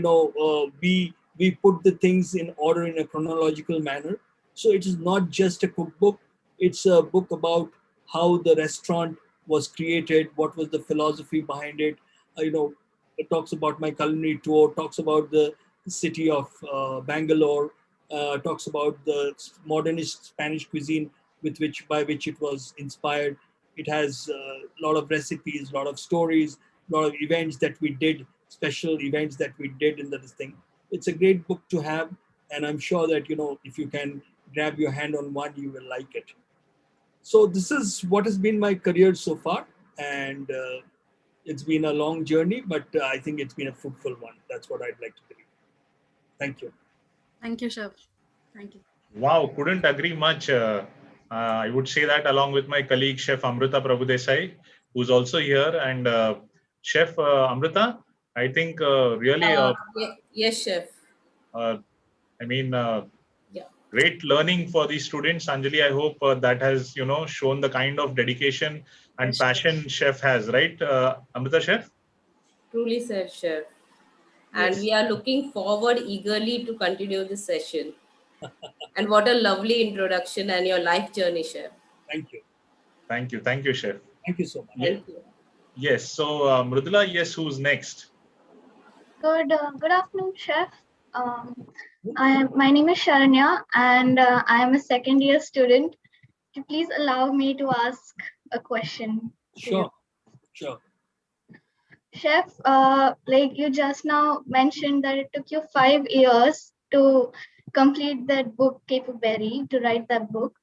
we put the things in order in a chronological manner. So it is not just a cookbook, it's a book about how the restaurant was created, what was the philosophy behind it. It talks about my culinary tour, talks about the city of Bangalore, talks about the modernist Spanish cuisine by which it was inspired. It has a lot of recipes, a lot of stories, a lot of events that we did, special events that we did in this thing. It's a great book to have, and I'm sure that if you can grab your hand on one, you will like it. So this is what has been my career so far, and it's been a long journey, but I think it's been a fruitful one. That's what I'd like to believe. Thank you. Thank you, Chef. Thank you. Wow, couldn't agree much. I would say that along with my colleague Chef Amrita Prabhudesai, who's also here, and Chef Amrita, I think really, Yes, Chef. I mean, Yeah. great learning for these students. Anjali, I hope that has shown the kind of dedication and Yes, passion Chef has, right? Amrita, Chef. Truly said, Chef. And Yes. we are looking forward eagerly to continue this session. And what a lovely introduction and your life journey, Chef. Thank you. Thank you, Chef. Thank you so much. Thank you. Yes. So Mridula, yes, who's next? Good afternoon, Chef. My name is Sharanya, and I am a second year student. Please allow me to ask a question. Sure. Chef, like you just now mentioned that it took you 5 years to complete that book, Capability, to write that book.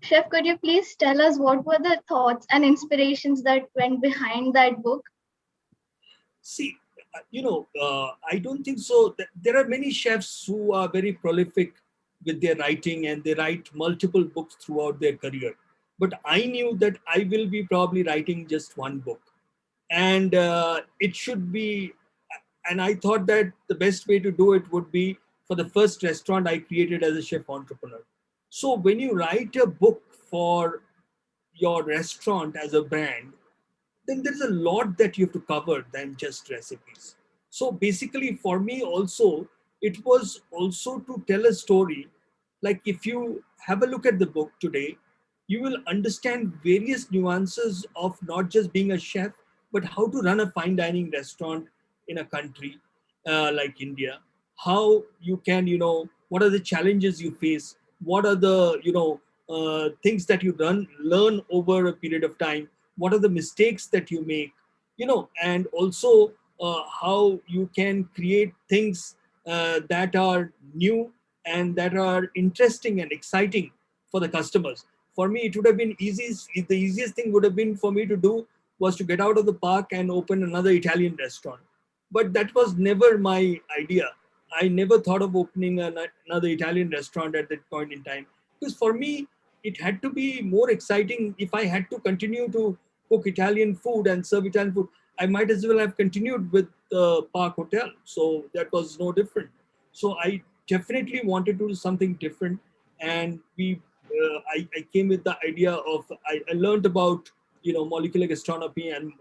Chef, could you please tell us what were the thoughts and inspirations that went behind that book? See, I don't think so. There are many chefs who are very prolific with their writing, and they write multiple books throughout their career. But I knew that I will be probably writing just one book. And it should be, and I thought that the best way to do it would be for the first restaurant I created as a chef entrepreneur. So when you write a book for your restaurant as a brand, then there's a lot that you have to cover than just recipes. So basically, for me also, it was also to tell a story. Like if you have a look at the book today, you will understand various nuances of not just being a chef, but how to run a fine dining restaurant in a country like India. How you can, what are the challenges you face? What are the, things that you learn over a period of time? What are the mistakes that you make? And also how you can create things that are new and that are interesting and exciting for the customers. For me, it would have been easy. The easiest thing would have been for me to do was to get out of the park and open another Italian restaurant. But that was never my idea. I never thought of opening another Italian restaurant at that point in time. Because for me, it had to be more exciting. If I had to continue to cook Italian food and serve Italian food, I might as well have continued with the Park Hotel. So that was no different. So I definitely wanted to do something different. And I came with the idea of, I learned about, molecular gastronomy and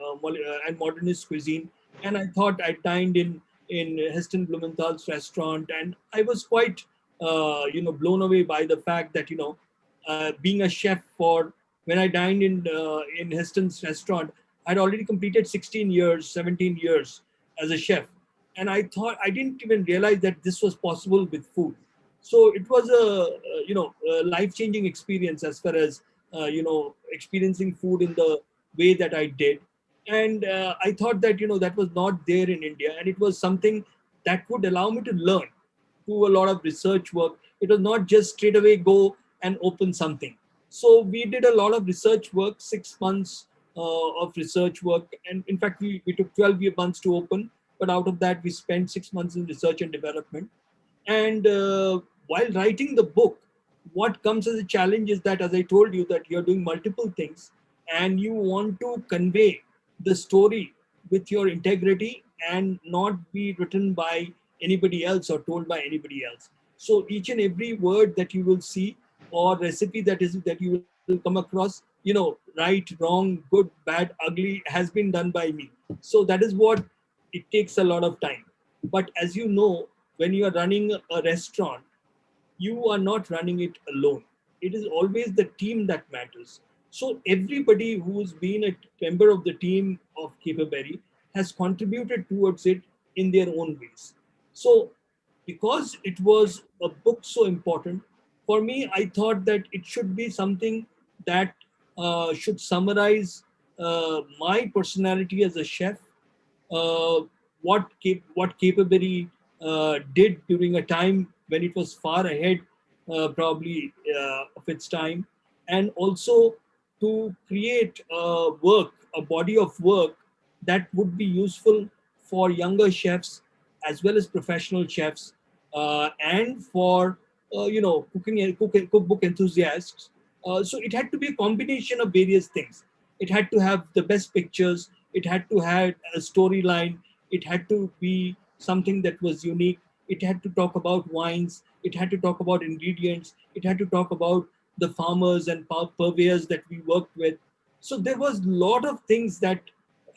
modernist cuisine. And I thought I dined in Heston Blumenthal's restaurant, and I was quite, blown away by the fact that, being a chef for, when I dined in Heston's restaurant, I'd already completed 16 years, 17 years as a chef. And I thought, I didn't even realize that this was possible with food. So it was a life-changing experience as far as, experiencing food in the way that I did. And I thought that, that was not there in India. And it was something that would allow me to learn, do a lot of research work. It was not just straight away go and open something. So we did a lot of research work, 6 months of research work. And in fact, we took 12 months to open. But out of that, we spent 6 months in research and development. And while writing the book, what comes as a challenge is that, as I told you, that you're doing multiple things and you want to convey the story with your integrity and not be written by anybody else or told by anybody else. So each and every word that you will see or recipe that you will come across, right, wrong, good, bad, ugly, has been done by me. So that is what it takes a lot of time. But as you know, when you are running a restaurant, you are not running it alone. It is always the team that matters. So everybody who's been a member of the team of Caperberry has contributed towards it in their own ways. So because it was a book so important, for me, I thought that it should be something that should summarize my personality as a chef, uh, what Caperberry did during a time when it was far ahead, probably of its time, and also to create a body of work that would be useful for younger chefs as well as professional chefs, and for cookbook enthusiasts. So it had to be a combination of various things. It had to have the best pictures. It had to have a storyline. It had to be something that was unique. It had to talk about wines. It had to talk about ingredients. It had to talk about the farmers and purveyors that we worked with. So there was a lot of things that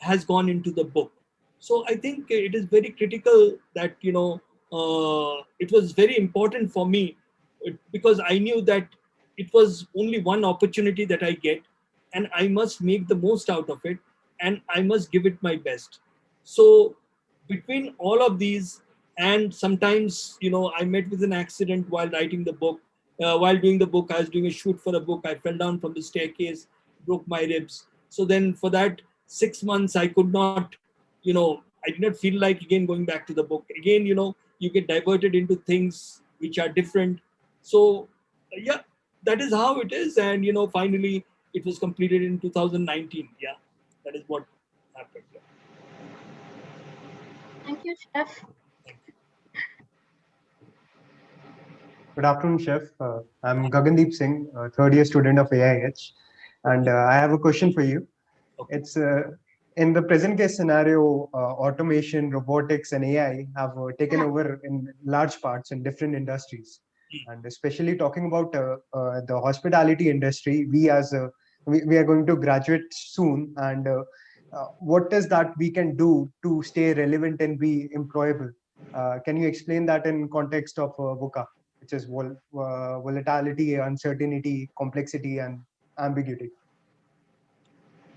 has gone into the book. So I think it is very critical that it was very important for me, because I knew that it was only one opportunity that I get, and I must make the most out of it, and I must give it my best. So between all of these, and sometimes I met with an accident while writing the book. While doing the book, I was doing a shoot for a book. I fell down from the staircase, broke my ribs. So then for that 6 months, I could not, I did not feel like again going back to the book. Again, you get diverted into things which are different. So yeah, that is how it is. And finally it was completed in 2019. Yeah, that is what happened. Yeah. Thank you, Chef. Thank you. Good afternoon, Chef. I'm Gagandeep Singh, third year student of AIH, and Okay. I have a question for you. Okay. It's in the present case scenario, automation, robotics, and AI have taken over in large parts in different industries, and especially talking about the hospitality industry. We are going to graduate soon, and what is that we can do to stay relevant and be employable? Can you explain that in context of VUCA, which is volatility, uncertainty, complexity, and ambiguity?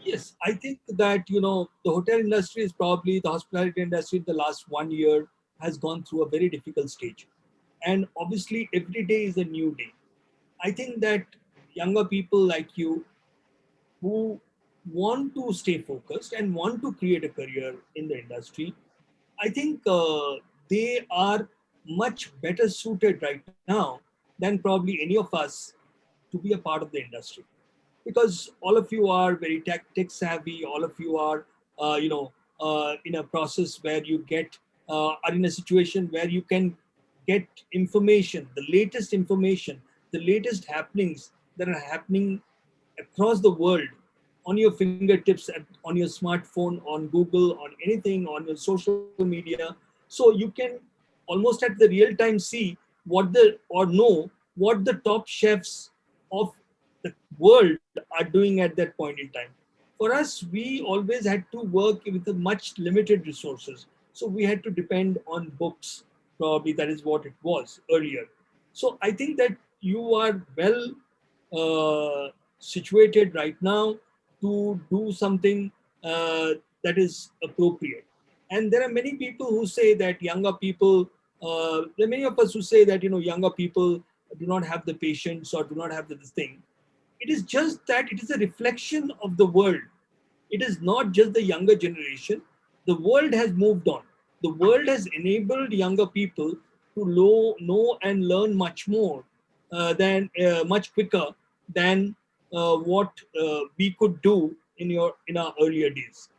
Yes, I think that the hotel industry is probably the hospitality industry in the last 1 year has gone through a very difficult stage, and obviously every day is a new day. I think that younger people like you who want to stay focused and want to create a career in the industry, I think they are much better suited right now than probably any of us to be a part of the industry, because all of you are very tech savvy. All of you are, in a process where you are in a situation where you can get information, the latest happenings that are happening across the world on your fingertips, on your smartphone, on Google, on anything, on your social media. So you can almost at the real time see know what the top chefs of the world are doing at that point in time. For us, we always had to work with a much limited resources. So we had to depend on books. Probably that is what it was earlier. So I think that you are well situated right now to do something that is appropriate. And there are many people who say that there are many of us who say that younger people do not have the patience or do not have this thing. It is just that it is a reflection of the world. It is not just the younger generation. The world has moved on. The world has enabled younger people to know and learn much more, than much quicker than what we could do in our earlier days.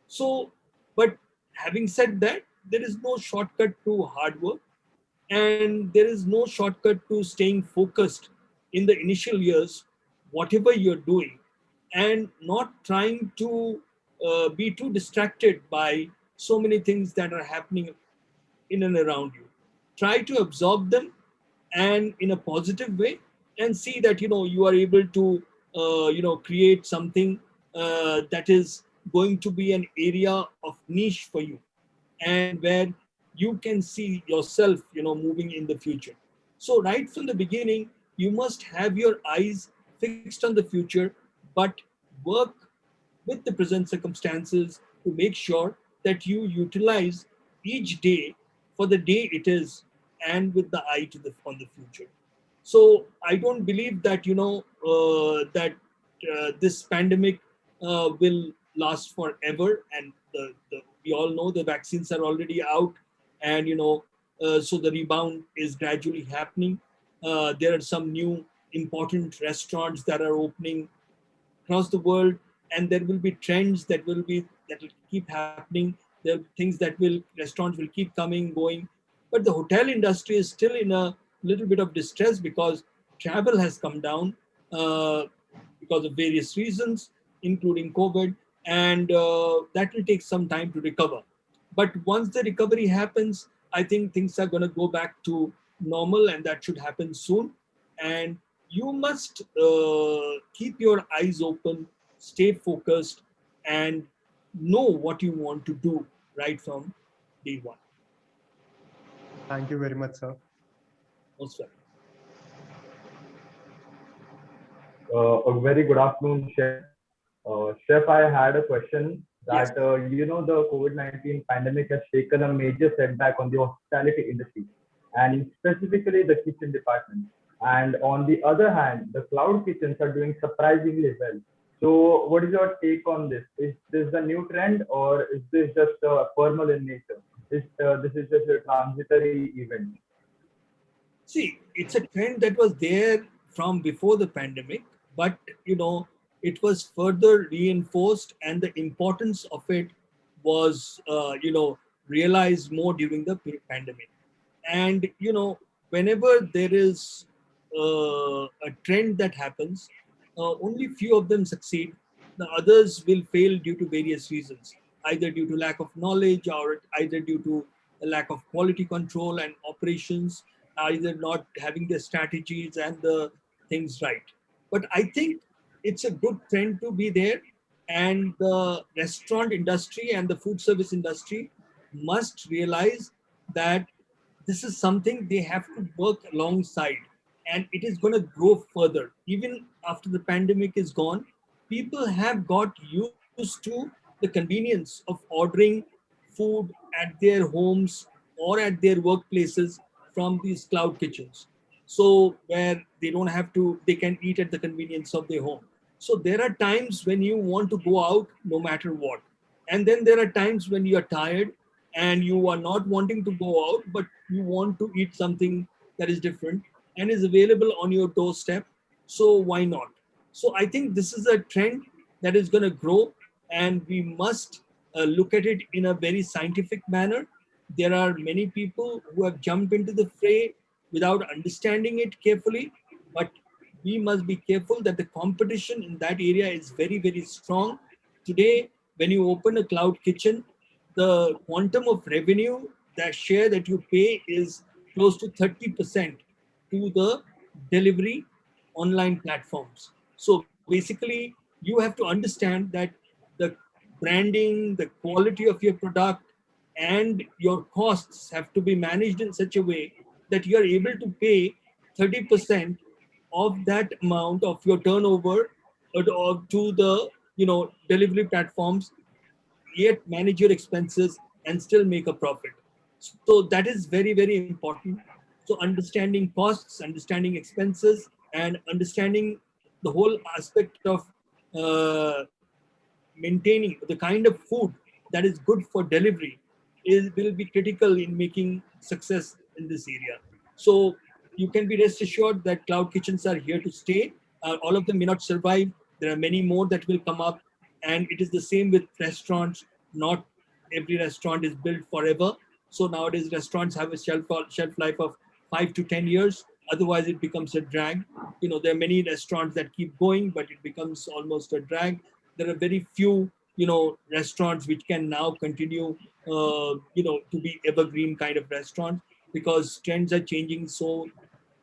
So, but having said that, there is no shortcut to hard work, and there is no shortcut to staying focused in the initial years, whatever you're doing, and not trying to be too distracted by so many things that are happening in and around you. Try to absorb them and in a positive way, and see that you are able to create something that is going to be an area of niche for you, and where you can see yourself, moving in the future. So right from the beginning, you must have your eyes fixed on the future, but work with the present circumstances to make sure that you utilize each day for the day it is, and with the eye to the on the future. So I don't believe that that this pandemic will last forever, and we all know the vaccines are already out, and so the rebound is gradually happening. There are some new important restaurants that are opening across the world, and there will be trends that will keep happening. There are things that will restaurants will keep coming, going, but the hotel industry is still in a little bit of distress because travel has come down, uh, because of various reasons, including COVID, and that will take some time to recover. But once the recovery happens, I think things are going to go back to normal, and that should happen soon. And you must keep your eyes open, stay focused, and know what you want to do right from day one. Thank you very much, sir. Most welcome. A very good afternoon, Chef. Chef, I had a question Yes. that, the COVID-19 pandemic has taken a major setback on the hospitality industry and specifically the kitchen department. And on the other hand, the cloud kitchens are doing surprisingly well. So what is your take on this? Is this the new trend or is this just formal in nature? This is just a transitory event? See, it's a trend that was there from before the pandemic, but it was further reinforced, and the importance of it was realized more during the pandemic. And whenever there is a trend that happens, only few of them succeed. The others will fail due to various reasons, either due to lack of knowledge, or either due to a lack of quality control and operations, either not having the strategies and the things right. But I think it's a good trend to be there, and the restaurant industry and the food service industry must realize that this is something they have to work alongside, and it is going to grow further even after the pandemic is gone. People have got used to the convenience of ordering food at their homes or at their workplaces from these cloud kitchens, so where they don't have to, they can eat at the convenience of their home. So there are times when you want to go out no matter what, and then there are times when you are tired and you are not wanting to go out, but you want to eat something that is different and is available on your doorstep. So why not? So I think this is a trend that is going to grow, and we must look at it in a very scientific manner. There are many people who have jumped into the fray without understanding it carefully, but we must be careful that the competition in that area is very, very strong. Today, when you open a cloud kitchen, the quantum of revenue, that share that you pay, is close to 30% to the delivery online platforms. So basically, you have to understand that the branding, the quality of your product, and your costs have to be managed in such a way that you are able to pay 30% of that amount of your turnover to the delivery platforms, yet manage your expenses and still make a profit. So that is very, very important. So understanding costs, understanding expenses, and understanding the whole aspect of uh, maintaining the kind of food that is good for delivery will be critical in making success in this area. So you can be rest assured that cloud kitchens are here to stay. All of them may not survive. There are many more that will come up, and it is the same with restaurants. Not every restaurant is built forever. So nowadays restaurants have a shelf life of 5 to 10 years. Otherwise, it becomes a drag. There are many restaurants that keep going, but it becomes almost a drag. There are very few restaurants which can now continue to be evergreen kind of restaurants, because trends are changing so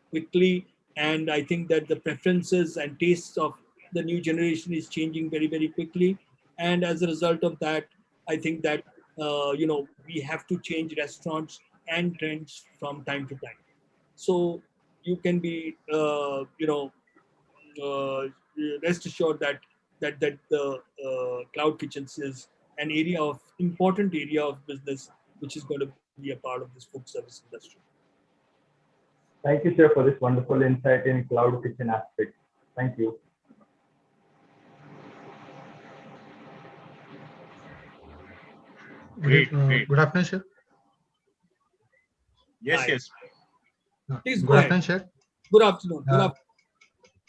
quickly, and I think that the preferences and tastes of the new generation is changing very, very quickly. And as a result of that, I think that we have to change restaurants and trends from time to time. So you can be, uh, rest assured that the cloud kitchens is an area of important area of business which is going to be a part of this food service industry. Thank you, Chef, for this wonderful insight in cloud kitchen aspect. Thank you. Great, great. Good afternoon, sir. Yes, Hi, yes. please go Good ahead. afternoon, sir. Good afternoon. Good Uh, afternoon.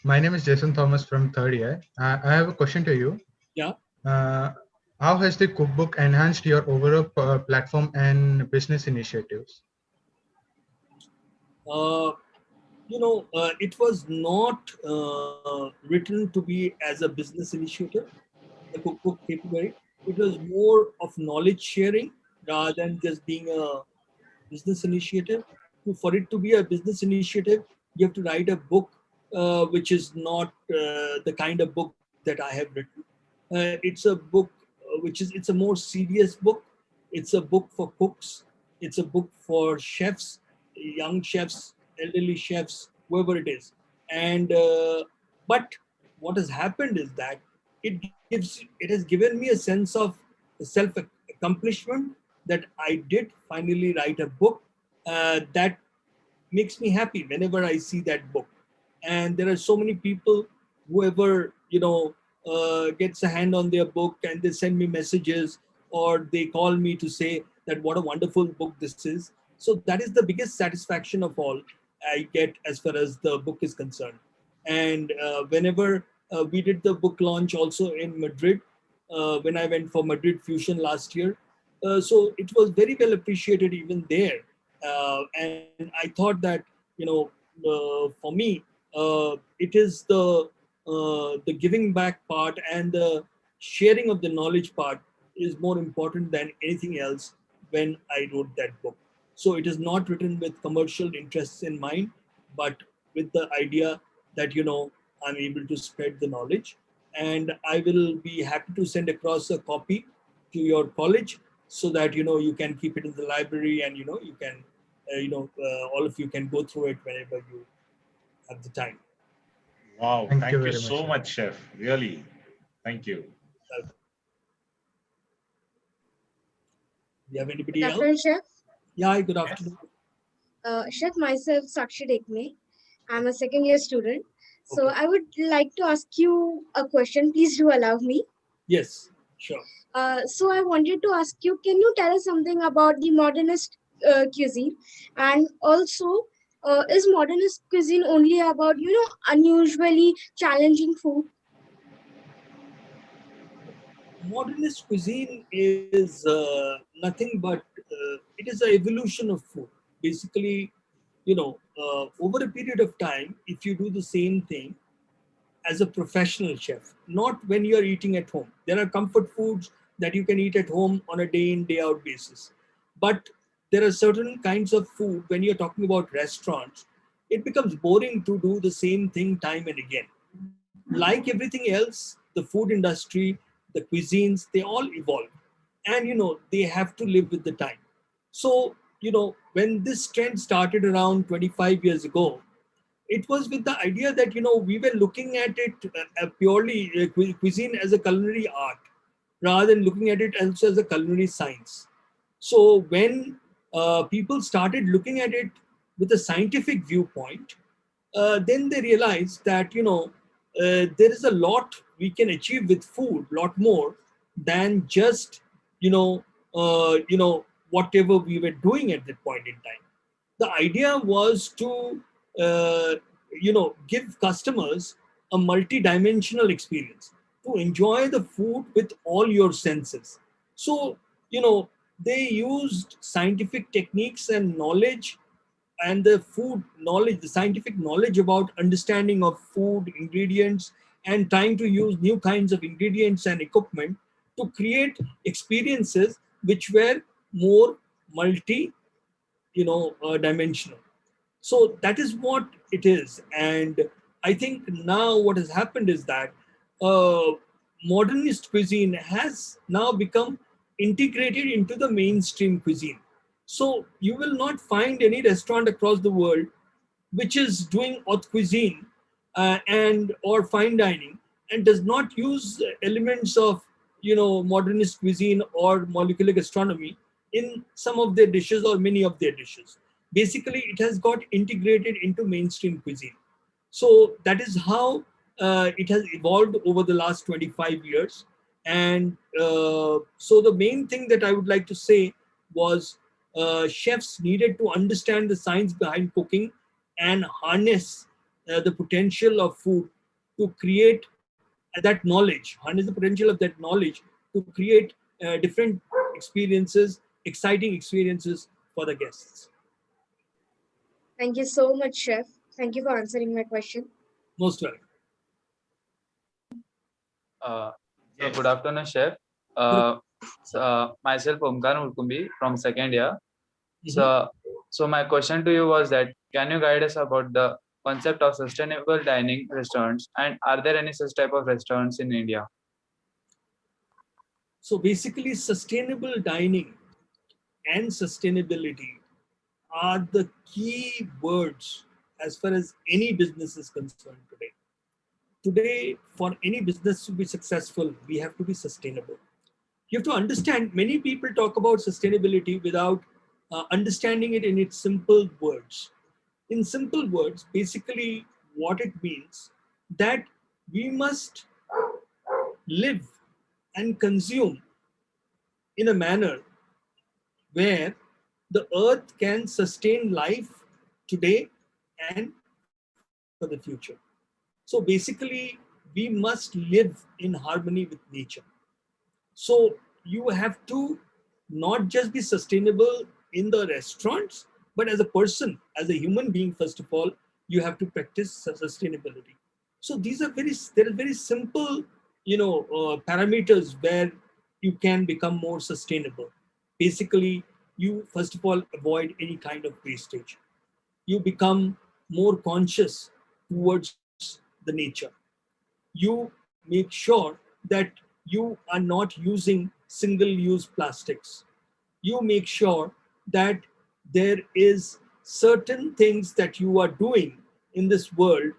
my name is Jason Thomas from third year. I have a question to you. Yeah. Uh, how has the cookbook enhanced your overall platform and business initiatives? Uh, it was not written to be as a business initiative, the cookbook capability. It was more of knowledge sharing rather than just being a business initiative. For it to be a business initiative, you have to write a book, which is not the kind of book that I have written. It's a book it's a more serious book. It's a book for cooks. It's a book for chefs, young chefs, elderly chefs, whoever it is. And but what has happened is that it has given me a sense of self accomplishment that I did finally write a book that makes me happy whenever I see that book. And there are so many people, whoever gets a hand on their book and they send me messages or they call me to say that what a wonderful book this is. So that is the biggest satisfaction of all I get as far as the book is concerned. And whenever we did the book launch also in Madrid, when I went for Madrid Fusion last year, so it was very well appreciated even there. And I thought that, for me, it is the giving back part and the sharing of the knowledge part is more important than anything else when I wrote that book. So it is not written with commercial interests in mind, but with the idea that, I'm able to spread the knowledge. And I will be happy to send across a copy to your college so that, you can keep it in the library and, you can, all of you can go through it whenever you have the time. Wow. Thank you Thank you very much, so sir. much, Chef. Really. Thank you. Do you have Good anybody else? afternoon, Chef. Yeah, good Yes. afternoon. Chef, myself, Sakshi Dekme. I'm a second year student. So Okay. I would like to ask you a question. Please do allow me. Yes, sure. So I wanted to ask you, can you tell us something about the modernist cuisine? And also, is modernist cuisine only about, unusually challenging food? Modernist cuisine is nothing but it is an evolution of food. Basically, over a period of time, if you do the same thing as a professional chef, not when you are eating at home. There are comfort foods that you can eat at home on a day in, day out basis. But there are certain kinds of food, when you're talking about restaurants, it becomes boring to do the same thing time and again. Like everything else, the food industry, the cuisines, they all evolve. And, they have to live with the time. So, when this trend started around 25 years ago, it was with the idea that we were looking at it purely cuisine as a culinary art rather than looking at it also as a culinary science. So when people started looking at it with a scientific viewpoint, then they realized that there is a lot we can achieve with food, lot more than just you know whatever we were doing at that point in time. The idea was to uh, give customers a multi-dimensional experience to enjoy the food with all your senses. So they used scientific techniques and knowledge and the food knowledge, the scientific knowledge about understanding of food ingredients and trying to use new kinds of ingredients and equipment to create experiences which were more multi dimensional. So that is what it is. And I think now what has happened is that uh, modernist cuisine has now become integrated into the mainstream cuisine. So you will not find any restaurant across the world which is doing haute cuisine and or fine dining and does not use elements of modernist cuisine or molecular gastronomy in some of their dishes or many of their dishes. Basically, it has got integrated into mainstream cuisine. So that is how it has evolved over the last 25 years. And so the main thing that I would like to say was chefs needed to understand the science behind cooking and harness the potential of food to create harness the potential of that knowledge to create different experiences, exciting experiences for the guests. Thank you so much, Chef. Thank you for answering my question. Most welcome. Good afternoon, Chef. Myself, Omkar Urkumbi from second year. So my question to you was that can you guide us about the concept of sustainable dining restaurants, and are there any such type of restaurants in India? So basically, sustainable dining and sustainability are the key words as far as any business is concerned today. Today, for any business to be successful, we have to be sustainable. You have to understand, many people talk about sustainability without understanding it in its simple words. In simple words, basically what it means that we must live and consume in a manner where the earth can sustain life today and for the future. So basically, we must live in harmony with nature. So you have to not just be sustainable in the restaurants, but as a person, as a human being, first of all, you have to practice sustainability. So these are there are very simple, parameters where you can become more sustainable. Basically, you first of all avoid any kind of wastage. You become more conscious towards the nature. You make sure that you are not using single use plastics. You make sure that there is certain things that you are doing in this world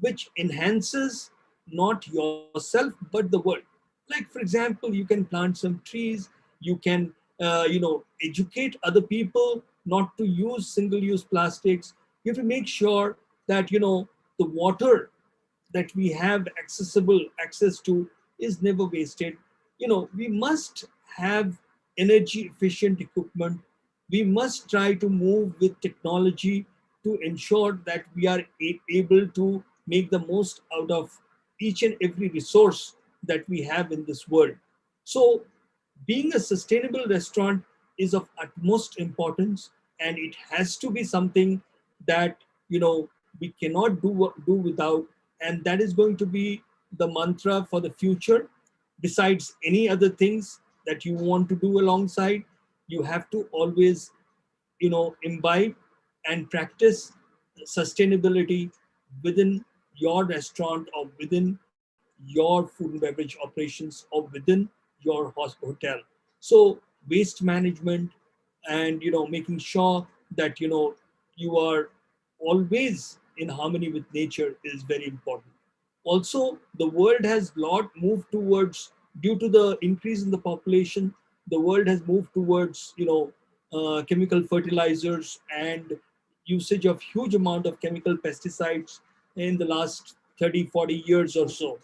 which enhances not yourself but the world. Like, for example, you can plant some trees. You can educate other people not to use single use plastics. You have to make sure that the water that we have access to is never wasted. We must have energy efficient equipment. We must try to move with technology to ensure that we are able to make the most out of each and every resource that we have in this world. So being a sustainable restaurant is of utmost importance, and it has to be something that we cannot do without, and that is going to be the mantra for the future. Besides any other things that you want to do alongside, you have to always imbibe and practice sustainability within your restaurant or within your food and beverage operations or within your hotel. So waste management and making sure that you are always in harmony with nature is very important. Also, the world has lot moved towards, due to the increase in the population, the world has moved towards chemical fertilizers and usage of huge amount of chemical pesticides in the last 30-40 years or so.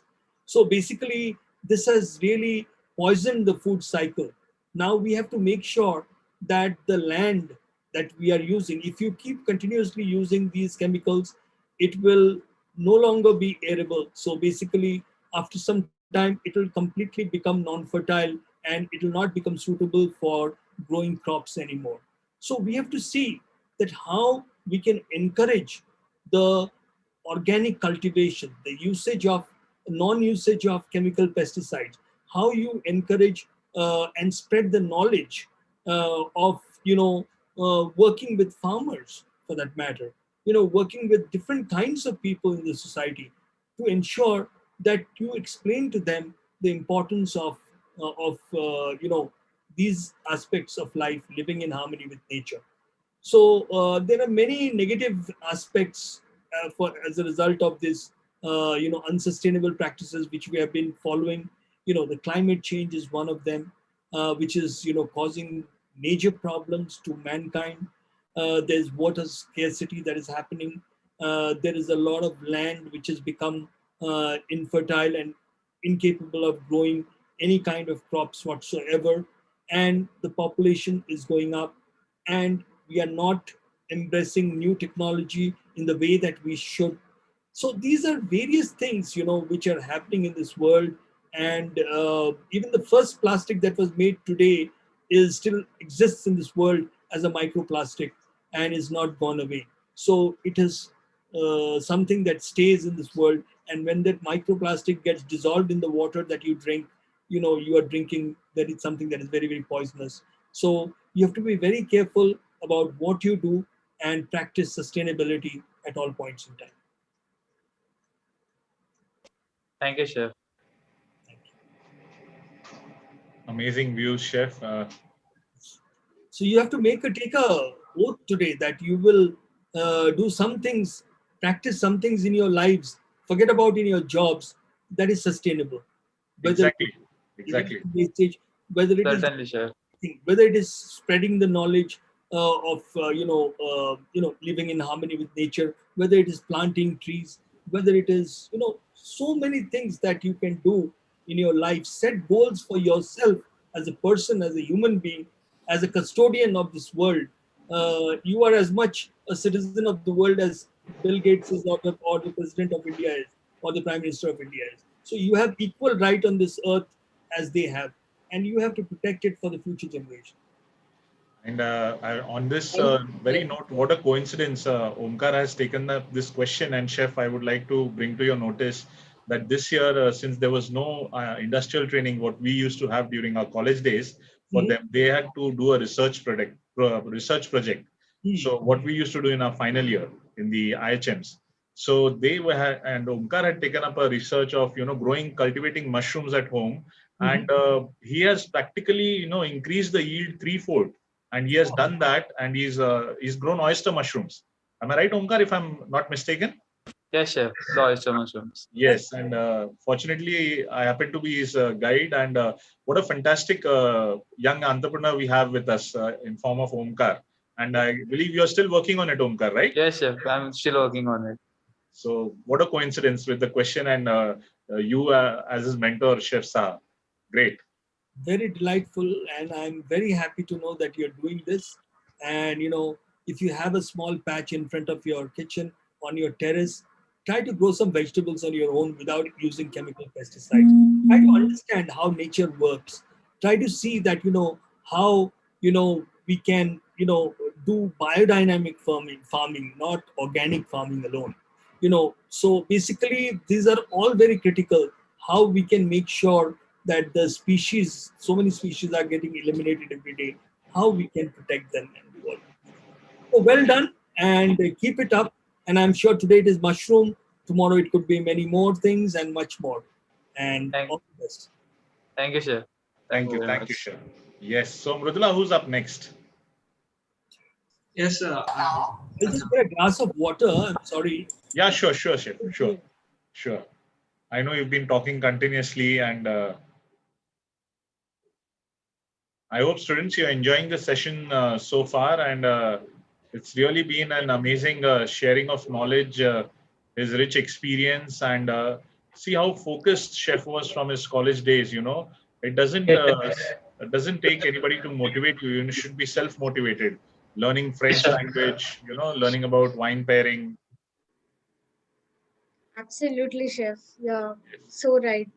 So basically, this has really poisoned the food cycle. Now we have to make sure that the land that we are using, if you keep continuously using these chemicals, it will no longer be arable. So basically, after some time, it will completely become non-fertile and it will not become suitable for growing crops anymore. So we have to see that how we can encourage the organic cultivation, the usage of non-usage of chemical pesticides, how you encourage and spread the knowledge of working with farmers, for that matter, working with different kinds of people in the society to ensure that you explain to them the importance of these aspects of life, living in harmony with nature. So there are many negative aspects for as a result of this, unsustainable practices which we have been following. The climate change is one of them, which is causing major problems to mankind. There's water scarcity that is happening. There is a lot of land which has become infertile and incapable of growing any kind of crops whatsoever, and the population is going up, and we are not embracing new technology in the way that we should. So these are various things which are happening in this world. And even the first plastic that was made today is still exists in this world as a microplastic and is not gone away. So it is something that stays in this world, and when that microplastic gets dissolved in the water that you drink, you are drinking that is something that is very, very poisonous. So you have to be very careful about what you do and practice sustainability at all points in time. Thank you, Chef. Amazing views, Chef. So you have to take a oath today that you will do some things, practice some things in your lives, forget about in your jobs, that is sustainable. Whether Exactly. wastage, whether it is Certainly, Chef. whether it is spreading the knowledge of living in harmony with nature, whether it is planting trees, whether it is so many things that you can do in your life. Set goals for yourself as a person, as a human being, as a custodian of this world. You are as much a citizen of the world as Bill Gates is, or the president of India is, or the prime minister of India is. So you have equal right on this earth as they have, and you have to protect it for the future generation. And on this very Yeah. note, what a coincidence. Omkar has taken up this question. And Chef, I would like to bring to your notice that this year, since there was no industrial training, what we used to have during our college days, for them, they had to do a research project. So what we used to do in our final year in the IHMs. So they were, and Omkar had taken up a research of, growing, cultivating mushrooms at home. And he has practically, increased the yield threefold, and he has done that, and he's grown oyster mushrooms. Am I right, Omkar, if I'm not mistaken? Yes, Chef. The oyster mushrooms. Yes, and fortunately, I happen to be his guide, and what a fantastic young entrepreneur we have with us in form of Omkar. And I believe you're still working on it, Omkar, right? Yes, Chef. I'm still working on it. So what a coincidence with the question, and you as his mentor, Chef Saha. Great. Very delightful, and I'm very happy to know that you're doing this. And if you have a small patch in front of your kitchen, on your terrace, try to grow some vegetables on your own without using chemical pesticides. Try to understand how nature works. Try to see that how we can do biodynamic farming, not organic farming alone. So basically these are all very critical, how we can make sure that the species, so many species are getting eliminated every day, how we can protect them and do all. So well done, and keep it up. And I'm sure today it is mushroom, tomorrow it could be many more things and much more. And Thank, all the best. thank you, Chef. Thank you very Thank you, much. Chef. Yes. So Mrudula, who's up next? Yes, I'll just get a glass of water. I'm sorry. Yeah, sure, Chef. Sure. I know you've been talking continuously, and I hope students you're enjoying the session so far, and it's really been an amazing sharing of knowledge, his rich experience, and see how focused Chef was from his college days. It doesn't take anybody to motivate you. You should be self-motivated. Learning French language, learning about wine pairing. Absolutely, Chef. Yeah, so right.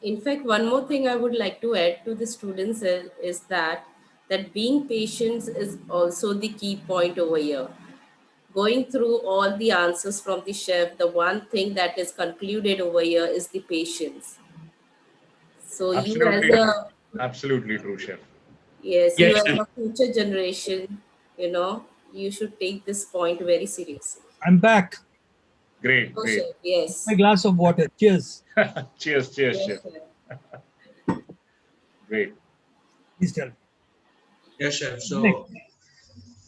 In fact, one more thing I would like to add to the students is that being patient is also the key point over here. Going through all the answers from the chef, the one thing that is concluded over here is the patience. So you as Absolutely true. a Absolutely true, Chef. yes, you yes, as a future generation, you should take this point very seriously. I'm back. Great, Oh, great. chef, yes. My glass of water. Cheers. Cheers, cheers, Yes, chef. chef. Great. Please tell me. Yes, chef. Next. So,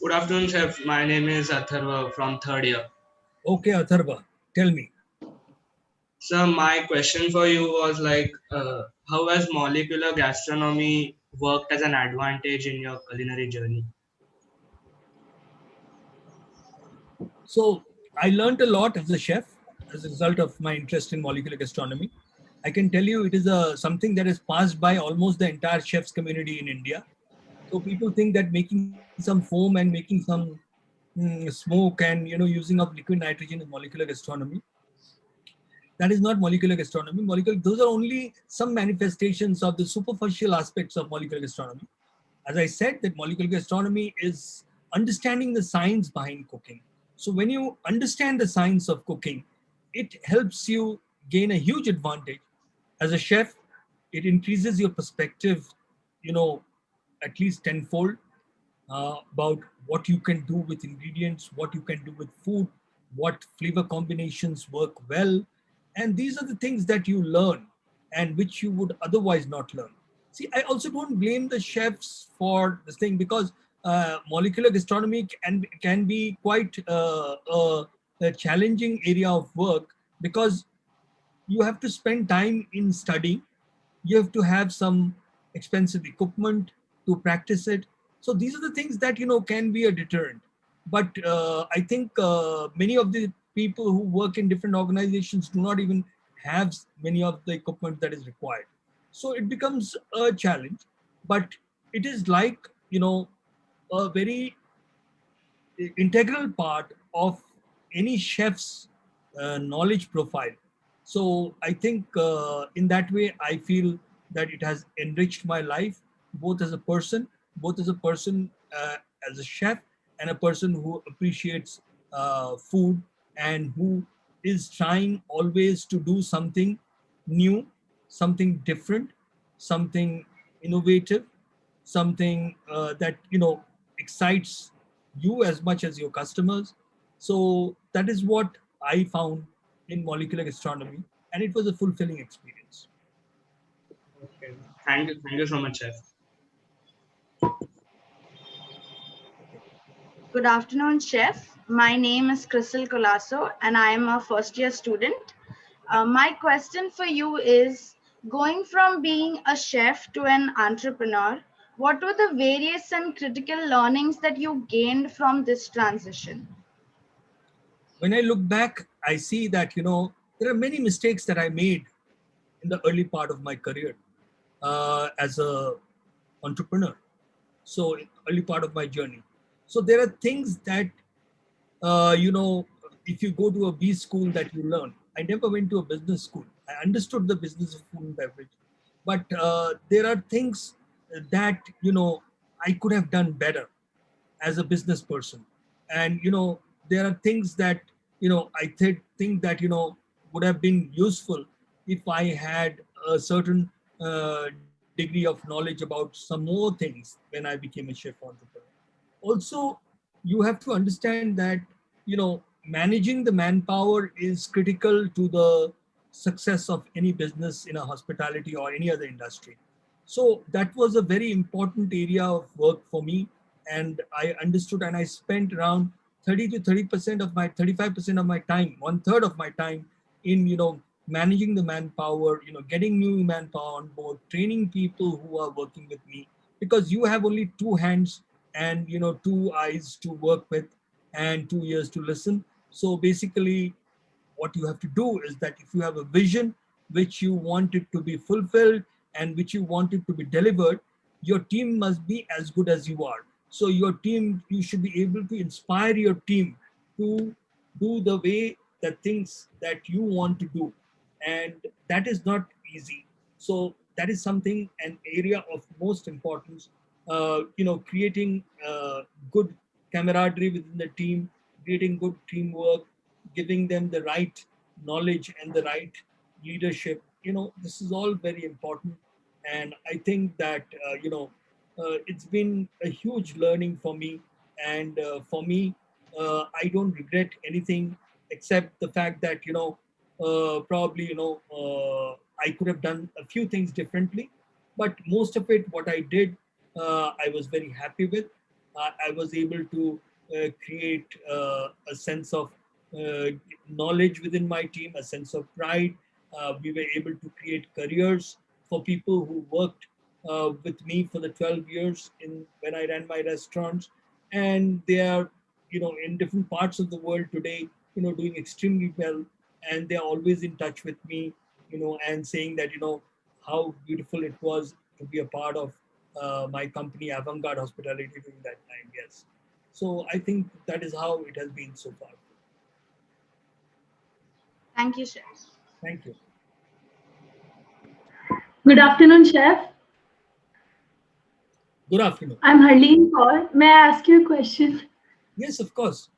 good afternoon, chef. My name is Atharva from third year. Okay, Atharva, tell me. So, my question for you was like, how has molecular gastronomy worked as an advantage in your culinary journey? So I learned a lot as a chef as a result of my interest in molecular gastronomy. I can tell you it is something that has passed by almost the entire chefs community in India. So people think that making some foam and making some smoke and using of liquid nitrogen is molecular gastronomy. That is not molecular gastronomy. Those are only some manifestations of the superficial aspects of molecular gastronomy. As I said, that molecular gastronomy is understanding the science behind cooking. So when you understand the science of cooking, it helps you gain a huge advantage. As a chef, it increases your perspective, you know, at least tenfold about what you can do with ingredients, what you can do with food, what flavor combinations work well. And these are the things that you learn and which you would otherwise not learn. See, I also don't blame the chefs for this thing because molecular gastronomy can be quite a challenging area of work because you have to spend time in studying. You have to have some expensive equipment to practice it. So these are the things that can be a deterrent. But I think many of the people who work in different organizations do not even have many of the equipment that is required. So it becomes a challenge. But it is like a very integral part of any chef's knowledge profile. So I think in that way, I feel that it has enriched my life, both as a person, as a chef, and a person who appreciates food and who is trying always to do something new, something different, something innovative, something that excites you as much as your customers. So that is what I found in molecular gastronomy, and it was a fulfilling experience. Okay. Thank you so much, chef. Good afternoon, Chef. My name is Crystal Colasso, and I am a first year student. My question for you is going from being a chef to an entrepreneur, what were the various and critical learnings that you gained from this transition? When I look back, I see that there are many mistakes that I made in the early part of my career as a entrepreneur. So early part of my journey. So there are things that if you go to a B school that you learn. I never went to a business school. I understood the business of food and beverage, but there are things that I could have done better as a business person. And there are things that think that would have been useful if I had a certain degree of knowledge about some more things when I became a chef entrepreneur. Also, you have to understand that managing the manpower is critical to the success of any business in a hospitality or any other industry. So that was a very important area of work for me, and I understood, and I spent around 30 to 30% of my 35% of my time, one third of my time in managing the manpower, getting new manpower on board, training people who are working with me, because you have only two hands and two eyes to work with and 2 years to listen. So basically what you have to do is that if you have a vision which you want it to be fulfilled and which you want it to be delivered, your team must be as good as you are. So your team, you should be able to inspire your team to do the way the things that you want to do, and that is not easy. So that is something, an area of most importance. Creating good camaraderie within the team, creating good teamwork, giving them the right knowledge and the right leadership. This is all very important, and I think that it's been a huge learning for me. And for me, I don't regret anything except the fact that, probably, I could have done a few things differently. But most of it, what I did, I was very happy with. I was able to create a sense of uh, knowledge within my team, a sense of pride. We were able to create careers for people who worked with me for the 12 years when I ran my restaurants, and they are, in different parts of the world today, doing extremely well, and they're always in touch with me, and saying that, how beautiful it was to be a part of my company, Avant-Garde Hospitality, during that time. Yes. So I think that is how it has been so far. Thank you, Chef. Thank you. Good afternoon, Chef. Good afternoon. I'm Harleen Kaur. May I ask you a question? Yes, of course.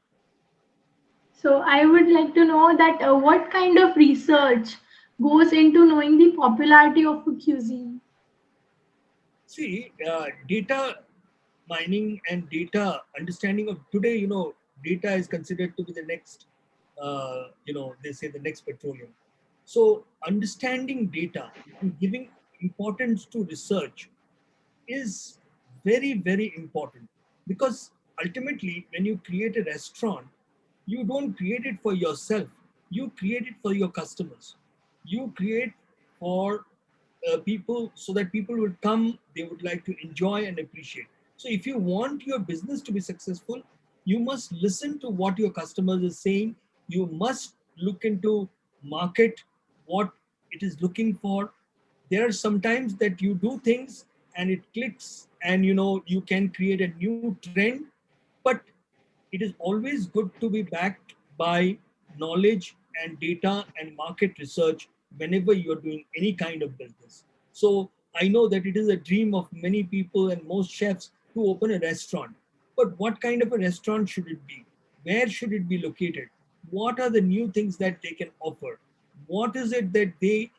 So I would like to know that what kind of research goes into knowing the popularity of a cuisine? See, data mining and data understanding of today, data is considered to be the next, they say the next petroleum. So understanding data and giving importance to research is very, very important, because ultimately when you create a restaurant, you don't create it for yourself, you create it for your customers. You create for people, so that people will come, they would like to enjoy and appreciate. So if you want your business to be successful, you must listen to what your customers are saying. You must look into market, what it is looking for. There are sometimes that you do things and it clicks, and you can create a new trend, but it is always good to be backed by knowledge and data and market research whenever you're doing any kind of business. So I know that it is a dream of many people and most chefs to open a restaurant. But what kind of a restaurant should it be? Where should it be located? What are the new things that they can offer? What is it that the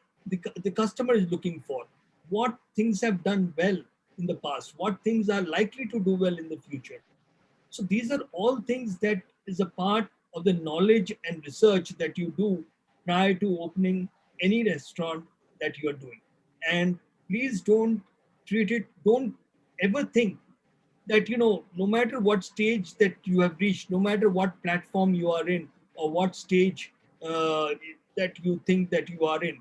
customer is looking for? What things have done well in the past? What things are likely to do well in the future? So these are all things that is a part of the knowledge and research that you do prior to opening any restaurant that you are doing. And please don't ever think that, no matter what stage that you have reached, no matter what platform you are in, or what stage that you think that you are in,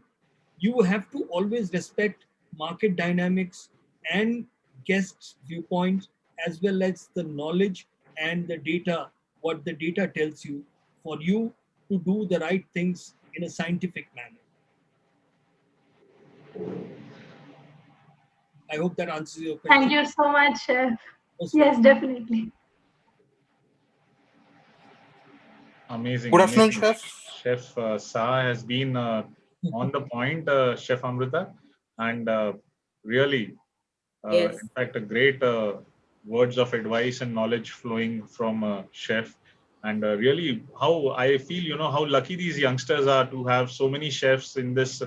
you have to always respect market dynamics and guests' viewpoints, as well as the knowledge and the data, what the data tells you, for you to do the right things in a scientific manner. I hope that answers your question. Thank you so much, Chef. Most Yes, welcome. definitely. Amazing. Good afternoon, Amazing. Chef. Chef Saha has been on the point, Chef Amrita, and really, Yes. in fact, a great words of advice and knowledge flowing from Chef. And really, how I feel, how lucky these youngsters are to have so many chefs in this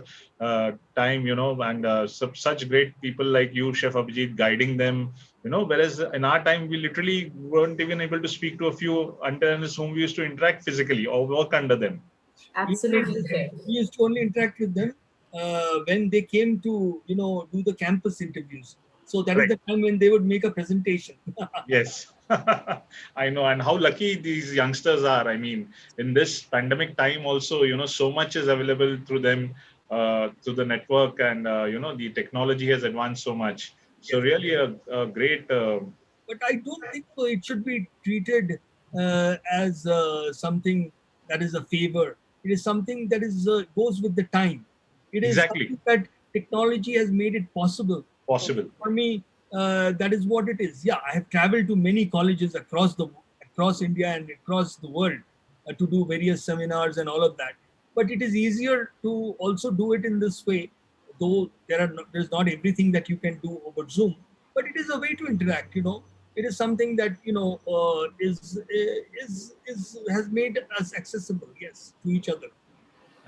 time, and such great people like you, Chef Abhijit, guiding them. Whereas in our time, we literally weren't even able to speak to a few interns whom we used to interact physically or work under them. Absolutely, Chef. We used to only interact with them when they came to, do the campus interviews. So that is Correct. the time when they would make a presentation. Yes, I know, and how lucky these youngsters are. I mean, in this pandemic time, also, so much is available through them, through the network, and the technology has advanced so much. So, Yes. really, a great. But I don't think so. It should be treated as something that is a favor. It is something that is goes with the time. It is Exactly something that technology has made it possible. possible. For me, that is what it is. Yeah, I have traveled to many colleges across India and across the world to do various seminars and all of that. But it is easier to also do it in this way, though there's not everything that you can do over Zoom. But it is a way to interact. It is something that is has made us accessible. Yes, to each other.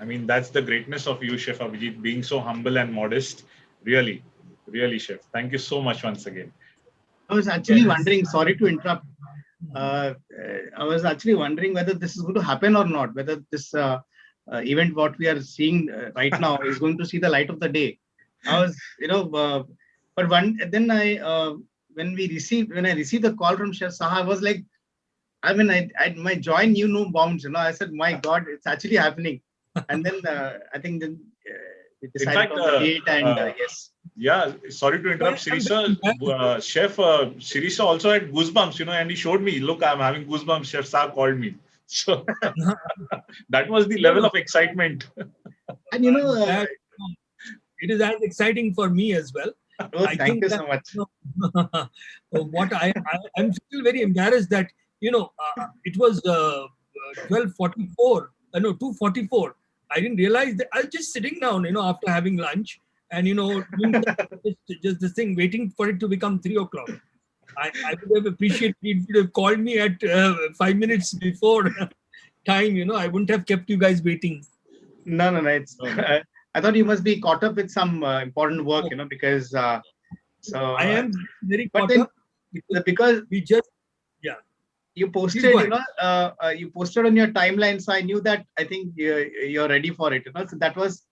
I mean, that's the greatness of you, Chef Abhijit, being so humble and modest. Really, really, Chef. Thank you so much once again. I was actually wondering, sorry to interrupt. I was actually wondering whether this is going to happen or not, whether this event, what we are seeing right now, is going to see the light of the day. I was, but then when I received the call from Chef Saha, I was like, I mean, my joy knew no bounds. I said, my God, it's actually happening. And then I think then we In decided fact, on the date, and yes. Yeah, sorry to interrupt, Shirisha. Chef Shirisha also had goosebumps, and he showed me, look, I'm having goosebumps. Chef Saab called me. So that was the level of excitement. And it is as exciting for me as well. Oh, thank you so much. What I'm still very embarrassed that it was 12:44. No, 2:44. I didn't realize that I was just sitting down, after having lunch, and doing just this thing, waiting for it to become 3 o'clock. I would have appreciated if you have called me at 5 minutes before time. I wouldn't have kept you guys waiting. No. It's. I thought you must be caught up with some important work, because. So I am very caught then, up because we just you posted, you posted on your timeline, so I knew that I think you're ready for it. So that was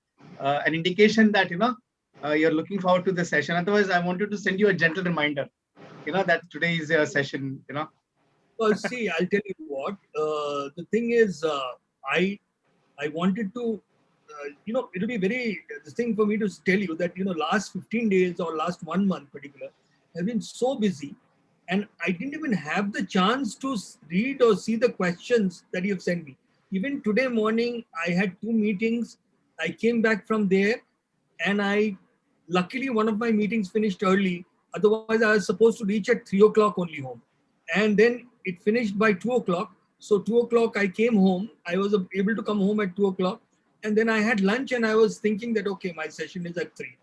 an indication that you're looking forward to the session. Otherwise, I wanted to send you a gentle reminder, that today is your session. Well, see, I'll tell you what. The thing is, I wanted to, it'll be very the thing for me to tell you that last 15 days or last 1 month particular, I've been so busy, and I didn't even have the chance to read or see the questions that you have sent me. Even today morning, I had 2 meetings. I came back from there, and luckily one of my meetings finished early. Otherwise, I was supposed to reach at 3 o'clock only home, and then it finished by 2 o'clock. So 2 o'clock I came home. I was able to come home at 2 o'clock, and then I had lunch, and I was thinking that okay, my session is at 3.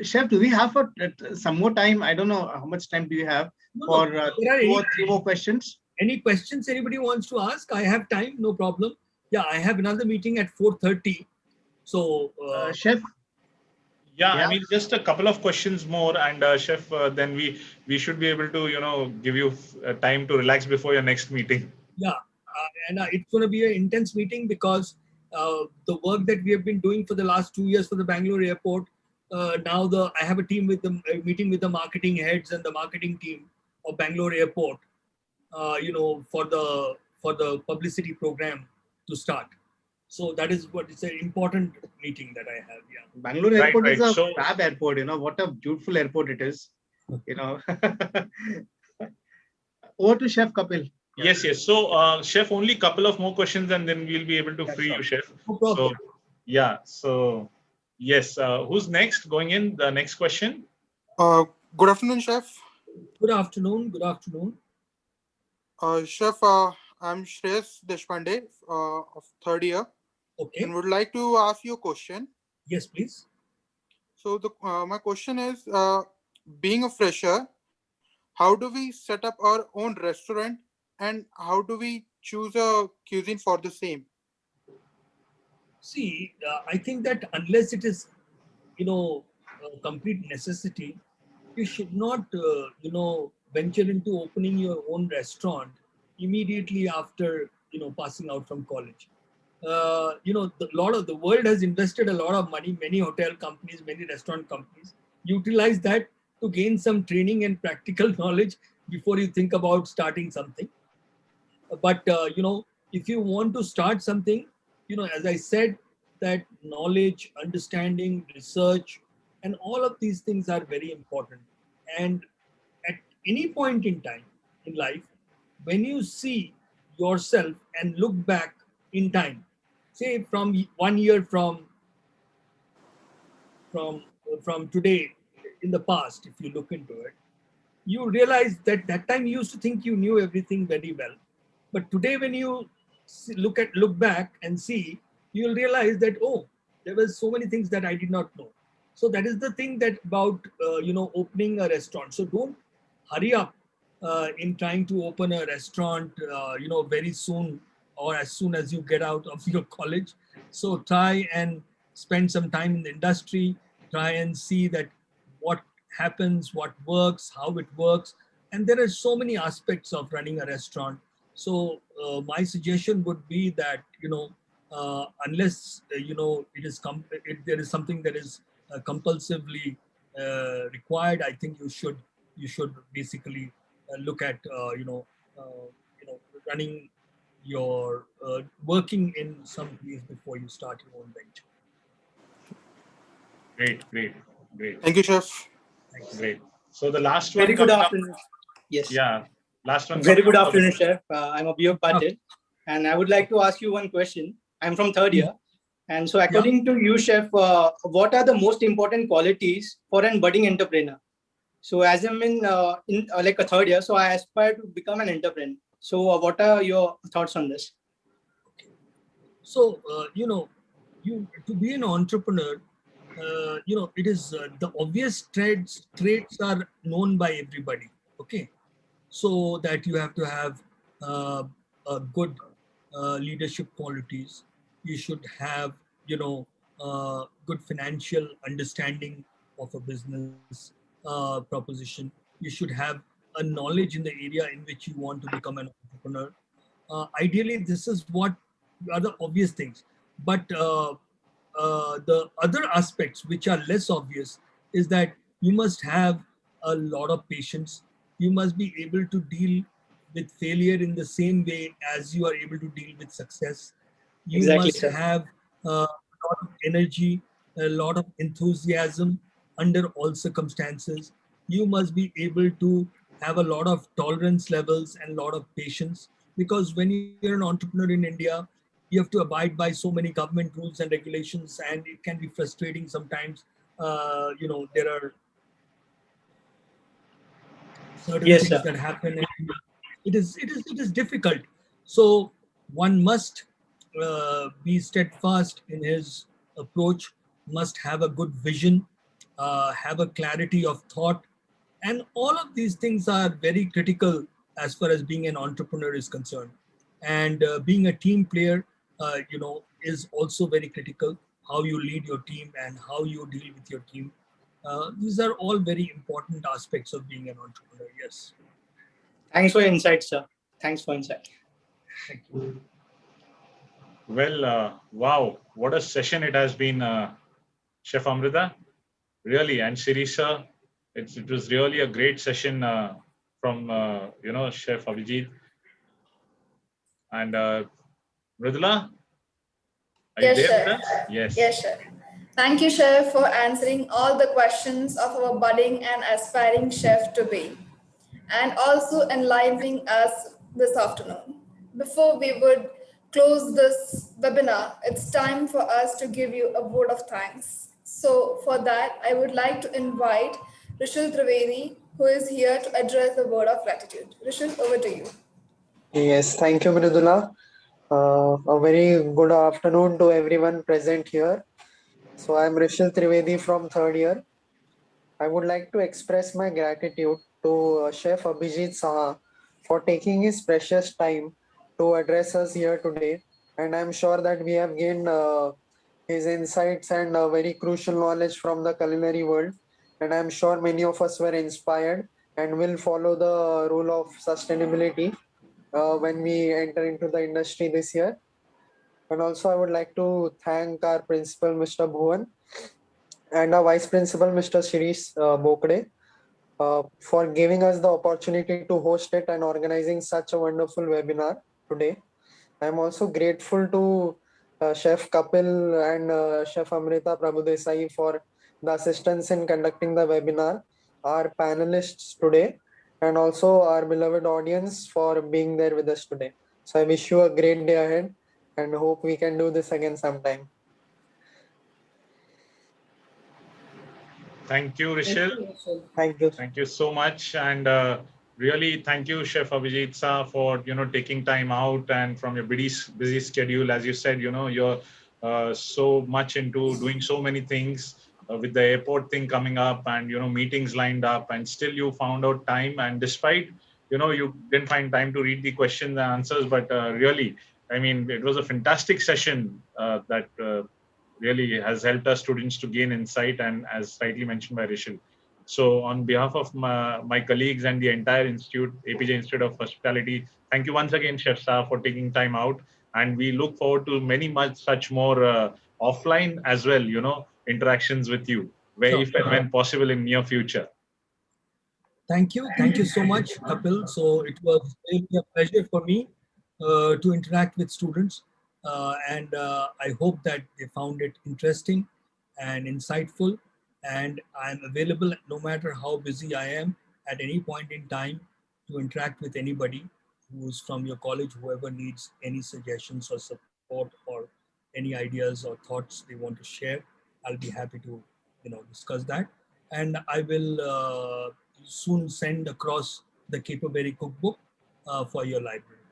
Chef, do we have for some more time? I don't know how much time do you have for 2 or 3 more questions? Any questions anybody wants to ask? I have time, no problem. Yeah, I have another meeting at 4:30. So, Chef. Yeah, I mean, just a couple of questions more, and Chef, then we should be able to give you time to relax before your next meeting. Yeah, and it's going to be an intense meeting because the work that we have been doing for the last 2 years for the Bangalore airport. Now I have a team with the meeting with the marketing heads and the marketing team of Bangalore airport. For the publicity program to start. So that is what it's an important meeting that I have. Yeah. Bangalore airport is a fab airport. What a beautiful airport it is. Over to Chef Kapil. Yes. So, Chef, only a couple of more questions, and then we'll be able to free you, Chef. No problem. So, yeah. So, yes. Who's next? Going in the next question. Good afternoon, Chef. Good afternoon. Good afternoon. Chef, I'm Shreyas Deshpande of third year. Okay. And would like to ask you a question. Yes, please. So my question is, being a fresher, how do we set up our own restaurant, and how do we choose a cuisine for the same? See, I think that unless it is, a complete necessity, you should not, venture into opening your own restaurant immediately after, passing out from college. The world has invested a lot of money. Many hotel companies, many restaurant companies utilize that to gain some training and practical knowledge before you think about starting something. But if you want to start something, as I said, that knowledge, understanding, research, and all of these things are very important. And at any point in time in life, when you see yourself and look back in time, say from 1 year from today in the past, if you look into it, you realize that time you used to think you knew everything very well. But today when you look back and see, you'll realize that, oh, there were so many things that I did not know. So that is the thing that about, opening a restaurant. So don't hurry up in trying to open a restaurant, very soon or as soon as you get out of your college. So try and spend some time in the industry, try and see that what happens, what works, how it works. And there are so many aspects of running a restaurant. So my suggestion would be that, unless, it is there is something that is compulsively required, I think you should basically look at, running your working in some place before you start your own venture. Great. Thank you, Chef. Great. So the last one Very good coming up. afternoon. Yes. Yeah, last one Very coming good up. afternoon, Chef. I'm Abhijit Patil, and I would like to ask you one question. I'm from third year, and so according to you, Chef, what are the most important qualities for an budding entrepreneur? So as I'm in like a third year, so I aspire to become an entrepreneur. So what are your thoughts on this? So, you to be an entrepreneur, it is the obvious traits are known by everybody. Okay, so that you have to have a good leadership qualities. You should have, good financial understanding of a business proposition. You should have a knowledge in the area in which you want to become an entrepreneur. Ideally, this is what are the obvious things. But the other aspects which are less obvious is that you must have a lot of patience. You must be able to deal with failure in the same way as you are able to deal with success. You Exactly, must sir. have a lot of energy, a lot of enthusiasm under all circumstances. You must be able to have a lot of tolerance levels and a lot of patience, because when you're an entrepreneur in India, you have to abide by so many government rules and regulations, and it can be frustrating sometimes. There are certain Yes, things sir. that happen, and it is difficult. So one must be steadfast in his approach, must have a good vision, have a clarity of thought, and all of these things are very critical as far as being an entrepreneur is concerned. And being a team player, is also very critical. How you lead your team and how you deal with your team, these are all very important aspects of being an entrepreneur. Yes. Thanks for your insight, sir. Thanks for insight. Thank you. Well, wow, what a session it has been, Chef Amrita. Really, and Sirisha, it was really a great session from Chef Abhijit and Mridula. Are you Yes, there with chef. us? Yes. Yes, chef. Thank you, chef, for answering all the questions of our budding and aspiring chef to be, and also enlivening us this afternoon. Before we would close this webinar, it's time for us to give you a word of thanks. So, for that, I would like to invite Rishul Trivedi, who is here to address the word of gratitude. Rishul, over to you. Yes, thank you, Mridula. A very good afternoon to everyone present here. So I'm Rishil Trivedi from third year. I would like to express my gratitude to Chef Abhijit Saha for taking his precious time to address us here today. And I'm sure that we have gained his insights and very crucial knowledge from the culinary world. And I'm sure many of us were inspired and will follow the rule of sustainability when we enter into the industry this year. And also, I would like to thank our principal, Mr. Bhuvan, and our vice principal, Mr. Shirish Bokde, for giving us the opportunity to host it and organizing such a wonderful webinar today. I'm also grateful to Chef Kapil and Chef Amrita Prabhudesai for the assistance in conducting the webinar, our panelists today, and also our beloved audience for being there with us today. So I wish you a great day ahead and hope we can do this again sometime. Thank you, Rishil. Thank you. Thank you so much, and really thank you, Chef Abhijit Sa, for taking time out and from your busy schedule. As you said, you're so much into doing so many things with the airport thing coming up and meetings lined up, and still you found out time. And despite you didn't find time to read the questions and answers, but really, I mean, it was a fantastic session that really has helped our students to gain insight, and as rightly mentioned by Rishil, So on behalf of my colleagues and the entire institute, APJ Institute of Hospitality, thank you once again, Chef Saha, for taking time out. And we look forward to many much such more offline as well, interactions with you, where Sure. if and when possible in near future. Thank you so much, Kapil. So it was really a pleasure for me to interact with students, and I hope that they found it interesting and insightful. And I'm available no matter how busy I am at any point in time to interact with anybody who's from your college, whoever needs any suggestions or support or any ideas or thoughts they want to share. I'll be happy to discuss that, and I will soon send across the Caperberry cookbook for your library.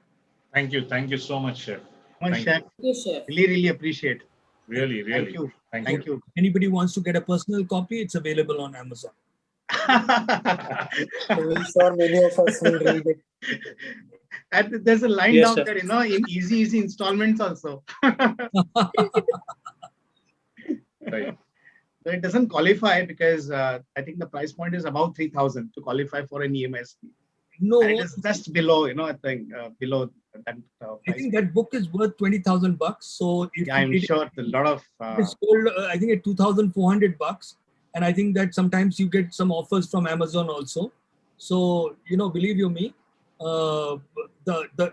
Thank you so much, Chef. Chef. Thank you, Chef. Really appreciate. Really. Thank you. Thank you. Anybody wants to get a personal copy, it's available on Amazon. I'm sure many of us will read it. And there's a line Yes, down sir. there, in easy installments also. Right. So it doesn't qualify because I think the price point is about 3,000 to qualify for an EMI scheme. No, and it is just below, I think below that I price. think that book is worth $20,000. So if Yeah, I'm sure a lot of. It's sold, I think, at $2,400, and I think that sometimes you get some offers from Amazon also. So believe you me, the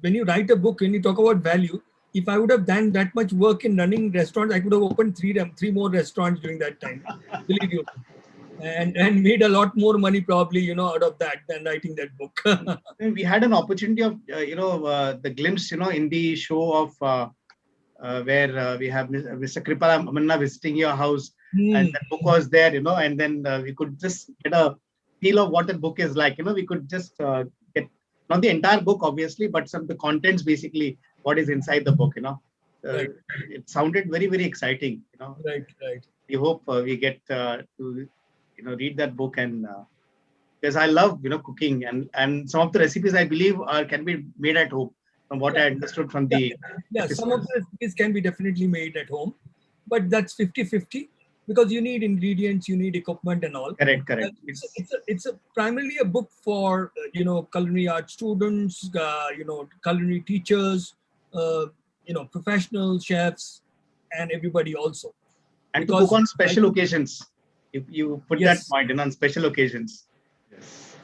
when you write a book, when you talk about value, if I would have done that much work in running restaurants, I could have opened three more restaurants during that time. Believe you, and made a lot more money probably out of that than writing that book. We had an opportunity of the glimpse in the show of. Where we have Mr. Kripala Amanna visiting your house, and that book was there, and then we could just get a feel of what that book is like. We could just get not the entire book, obviously, but some of the contents, basically, what is inside the book. Right. It sounded very, very exciting. Right. We hope we get to read that book, and because I love cooking, and some of the recipes I believe can be made at home. From what I understood from the some of the recipes can be definitely made at home, but that's 50-50 because you need ingredients, you need equipment and all. Correct. It's primarily a book for culinary art students, culinary teachers, professional chefs, and everybody also. And to cook on special occasions. If you put that point on special occasions. Yes.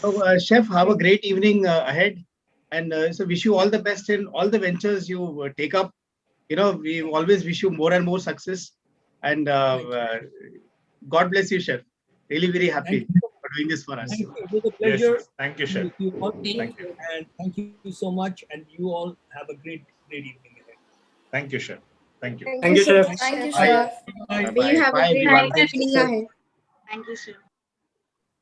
So, Chef, have a great evening ahead, and so wish you all the best in all the ventures you take up. We always wish you more and more success, and God bless you, Chef. Really, very happy for doing this for us. Thank you. It was a pleasure. Yes. Thank you, Chef. Thank you. And thank you so much. And you all have a great evening ahead. Thank you, Chef. Thank you. Thank you, Chef. Thank you, Bye. Chef. Bye. May you have Bye, a great everyone. evening ahead. Thank you, sir.